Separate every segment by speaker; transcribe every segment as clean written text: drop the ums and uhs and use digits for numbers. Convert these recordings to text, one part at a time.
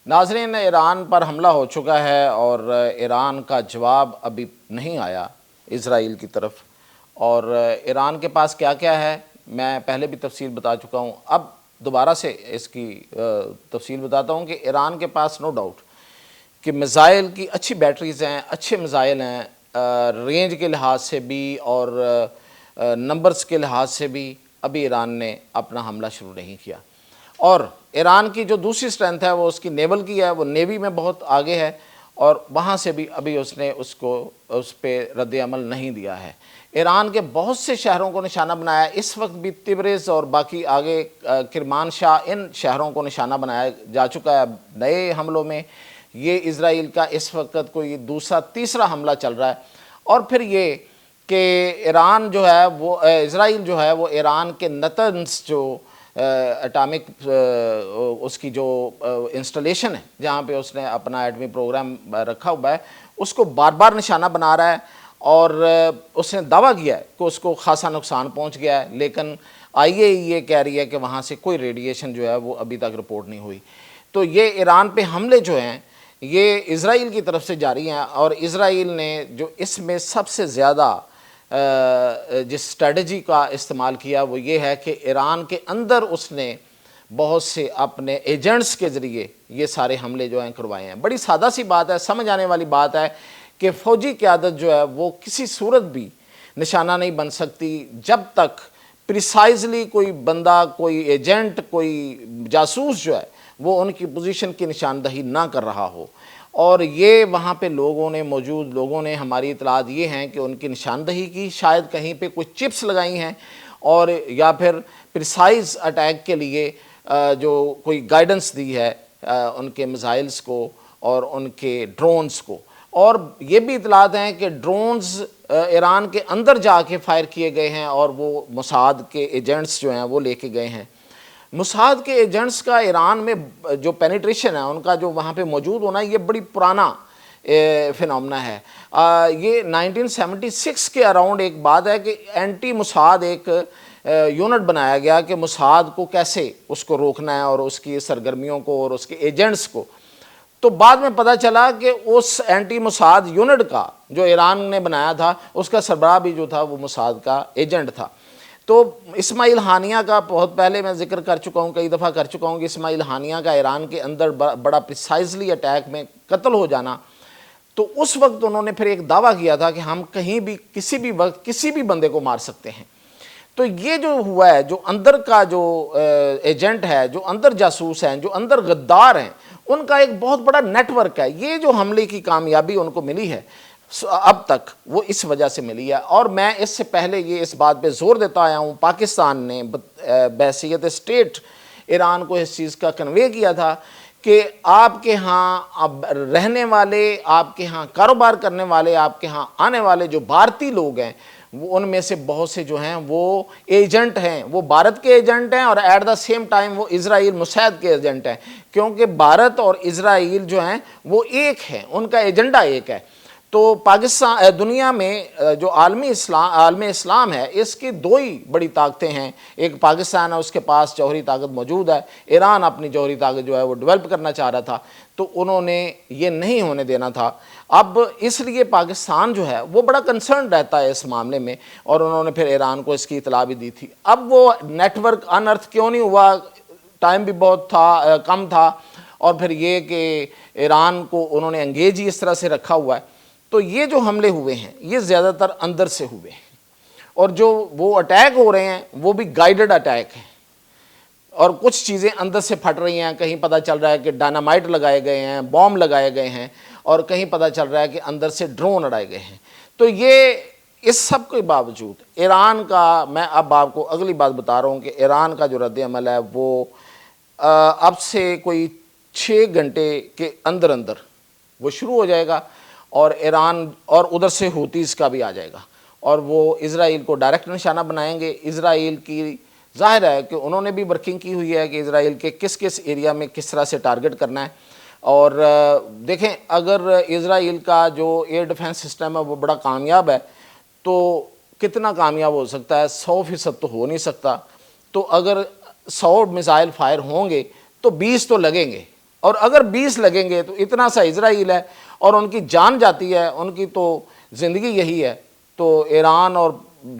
Speaker 1: ناظرین، ایران پر حملہ ہو چکا ہے اور ایران کا جواب ابھی نہیں آیا اسرائیل کی طرف، اور ایران کے پاس کیا کیا ہے میں پہلے بھی تفصیل بتا چکا ہوں، اب دوبارہ سے اس کی تفصیل بتاتا ہوں کہ ایران کے پاس نو ڈاؤٹ کہ میزائل کی اچھی بیٹریز ہیں، اچھے میزائل ہیں، رینج کے لحاظ سے بھی اور نمبرز کے لحاظ سے بھی ابھی ایران نے اپنا حملہ شروع نہیں کیا۔ اور ایران کی جو دوسری اسٹرینتھ ہے وہ اس کی نیول کی ہے، وہ نیوی میں بہت آگے ہے، اور وہاں سے بھی ابھی اس نے اس پہ رد عمل نہیں دیا ہے۔ ایران کے بہت سے شہروں کو نشانہ بنایا ہے، اس وقت بھی تبریز اور باقی آگے کرمان شاہ، ان شہروں کو نشانہ بنایا جا چکا ہے نئے حملوں میں۔ یہ اسرائیل کا اس وقت کوئی دوسرا تیسرا حملہ چل رہا ہے، اور پھر یہ کہ ایران جو ہے وہ اسرائیل جو ہے وہ ایران کے نتنز جو اٹامک اس کی جو انسٹالیشن ہے جہاں پہ اس نے اپنا ایٹمی پروگرام رکھا ہوا ہے، اس کو بار بار نشانہ بنا رہا ہے، اور اس نے دعویٰ کیا ہے کہ اس کو خاصا نقصان پہنچ گیا ہے، لیکن یہ کہہ رہی ہے کہ وہاں سے کوئی ریڈیشن جو ہے وہ ابھی تک رپورٹ نہیں ہوئی۔ تو یہ ایران پہ حملے جو ہیں یہ اسرائیل کی طرف سے جاری ہیں، اور اسرائیل نے جو اس میں سب سے زیادہ جس اسٹریٹجی کا استعمال کیا وہ یہ ہے کہ ایران کے اندر اس نے بہت سے اپنے ایجنٹس کے ذریعے یہ سارے حملے جو ہیں کروائے ہیں۔ بڑی سادہ سی بات ہے، سمجھ آنے والی بات ہے کہ فوجی قیادت جو ہے وہ کسی صورت بھی نشانہ نہیں بن سکتی جب تک پریسائزلی کوئی بندہ، کوئی ایجنٹ، کوئی جاسوس جو ہے وہ ان کی پوزیشن کی نشاندہی نہ کر رہا ہو۔ اور یہ وہاں پہ موجود لوگوں نے ہماری اطلاعات یہ ہیں کہ ان کی نشاندہی کی، شاید کہیں پہ کچھ چپس لگائی ہیں، اور یا پھر پریسائز اٹیک کے لیے جو کوئی گائیڈنس دی ہے ان کے میزائلز کو اور ان کے ڈرونز کو۔ اور یہ بھی اطلاعات ہیں کہ ڈرونز ایران کے اندر جا کے فائر کیے گئے ہیں، اور وہ موساد کے ایجنٹس جو ہیں وہ لے کے گئے ہیں۔ موساد کے ایجنٹس کا ایران میں جو پینیٹریشن ہے، ان کا جو وہاں پہ موجود ہونا، یہ بڑی پرانا فینومنا ہے۔ یہ 1976 کے اراؤنڈ ایک بات ہے کہ اینٹی موساد ایک یونٹ بنایا گیا کہ موساد کو کیسے اس کو روکنا ہے اور اس کی سرگرمیوں کو اور اس کے ایجنٹس کو۔ تو بعد میں پتہ چلا کہ اس اینٹی موساد یونٹ کا جو ایران نے بنایا تھا، اس کا سربراہ بھی جو تھا وہ موساد کا ایجنٹ تھا۔ تو اسماعیل ہانیہ کا بہت پہلے میں ذکر کر چکا ہوں، کئی دفعہ کر چکا ہوں کہ اسماعیل ہانیہ کا ایران کے اندر بڑا پریسائزلی اٹیک میں قتل ہو جانا، تو اس وقت انہوں نے پھر ایک دعویٰ کیا تھا کہ ہم کہیں بھی کسی بھی وقت کسی بھی بندے کو مار سکتے ہیں۔ تو یہ جو ہوا ہے، جو اندر کا جو ایجنٹ ہے، جو اندر جاسوس ہیں، جو اندر غدار ہیں، ان کا ایک بہت بڑا نیٹ ورک ہے۔ یہ جو حملے کی کامیابی ان کو ملی ہے اب تک، وہ اس وجہ سے ملی ہے۔ اور میں اس سے پہلے یہ اس بات پہ زور دیتا آیا ہوں، پاکستان نے بحیثیت اسٹیٹ ایران کو اس چیز کا کنوے کیا تھا کہ آپ کے ہاں اب رہنے والے، آپ کے ہاں کاروبار کرنے والے، آپ کے ہاں آنے والے جو بھارتی لوگ ہیں، وہ ان میں سے بہت سے جو ہیں وہ ایجنٹ ہیں، وہ بھارت کے ایجنٹ ہیں، اور ایٹ دا سیم ٹائم وہ اسرائیل موساد کے ایجنٹ ہیں، کیونکہ بھارت اور اسرائیل جو ہیں وہ ایک ہیں، ان کا ایجنڈا ایک ہے۔ تو پاکستان دنیا میں جو عالم اسلام ہے، اس کی دو ہی بڑی طاقتیں ہیں، ایک پاکستان ہے، اس کے پاس جوہری طاقت موجود ہے، ایران اپنی جوہری طاقت جو ہے وہ ڈیولپ کرنا چاہ رہا تھا، تو انہوں نے یہ نہیں ہونے دینا تھا۔ اب اس لیے پاکستان جو ہے وہ بڑا کنسرن رہتا ہے اس معاملے میں، اور انہوں نے پھر ایران کو اس کی اطلاع بھی دی تھی۔ اب وہ نیٹ ورک انرتھ کیوں نہیں ہوا؟ ٹائم بھی بہت کم تھا، اور پھر یہ کہ ایران کو انہوں نے انگیج ہی اس طرح سے رکھا ہوا ہے۔ تو یہ جو حملے ہوئے ہیں یہ زیادہ تر اندر سے ہوئے ہیں، اور جو وہ اٹیک ہو رہے ہیں وہ بھی گائیڈڈ اٹیک ہیں، اور کچھ چیزیں اندر سے پھٹ رہی ہیں۔ کہیں پتہ چل رہا ہے کہ ڈائنامائٹ لگائے گئے ہیں، بوم لگائے گئے ہیں، اور کہیں پتہ چل رہا ہے کہ اندر سے ڈرون اڑائے گئے ہیں۔ تو یہ اس سب کے باوجود ایران کا، میں اب آپ کو اگلی بات بتا رہا ہوں کہ ایران کا جو رد عمل ہے وہ اب سے کوئی 6 گھنٹے کے اندر وہ شروع ہو جائے گا، اور ایران اور ادھر سے ہوتیز کا بھی آ جائے گا، اور وہ اسرائیل کو ڈائریکٹ نشانہ بنائیں گے۔ اسرائیل کی ظاہر ہے کہ انہوں نے بھی ورکنگ کی ہوئی ہے کہ اسرائیل کے کس کس ایریا میں کس طرح سے ٹارگٹ کرنا ہے۔ اور دیکھیں، اگر اسرائیل کا جو ایئر ڈیفنس سسٹم ہے وہ بڑا کامیاب ہے، تو کتنا کامیاب ہو سکتا ہے؟ 100% تو ہو نہیں سکتا۔ تو اگر 100 میزائل فائر ہوں گے تو 20 تو لگیں گے، اور اگر 20 لگیں گے تو اتنا سا اسرائیل ہے اور ان کی جان جاتی ہے، ان کی تو زندگی یہی ہے، تو ایران اور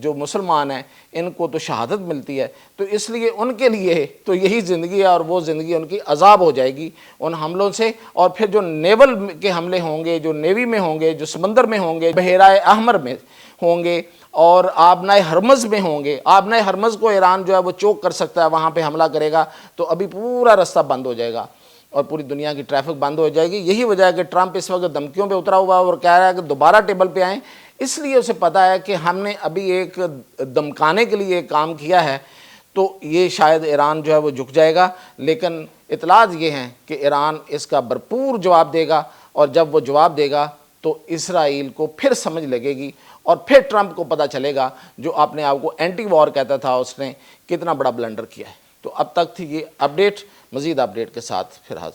Speaker 1: جو مسلمان ہیں ان کو تو شہادت ملتی ہے، تو اس لیے ان کے لیے تو یہی زندگی ہے، اور وہ زندگی ان کی عذاب ہو جائے گی ان حملوں سے۔ اور پھر جو نیول کے حملے ہوں گے، جو نیوی میں ہوں گے، جو سمندر میں ہوں گے، بحیرہ احمر میں ہوں گے، اور آبنائے ہرمز میں ہوں گے، آبنائے ہرمز کو ایران جو ہے وہ چوک کر سکتا ہے، وہاں پہ حملہ کرے گا تو ابھی پورا رستہ بند ہو جائے گا اور پوری دنیا کی ٹریفک بند ہو جائے گی۔ یہی وجہ ہے کہ ٹرمپ اس وقت دھمکیوں پہ اترا ہوا ہے اور کہہ رہا ہے کہ دوبارہ ٹیبل پہ آئیں، اس لیے اسے پتہ ہے کہ ہم نے ابھی ایک دمکانے کے لیے ایک کام کیا ہے تو یہ شاید ایران جو ہے وہ جھک جائے گا، لیکن اطلاعات یہ ہیں کہ ایران اس کا بھرپور جواب دے گا، اور جب وہ جواب دے گا تو اسرائیل کو پھر سمجھ لگے گی اور پھر ٹرمپ کو پتہ چلے گا جو اپنے آپ کو اینٹی وار کہتا تھا اس نے کتنا بڑا بلنڈر کیا ہے۔ تو اب تک تھی یہ اپڈیٹ، مزید اپڈیٹ کے ساتھ پھر حاضر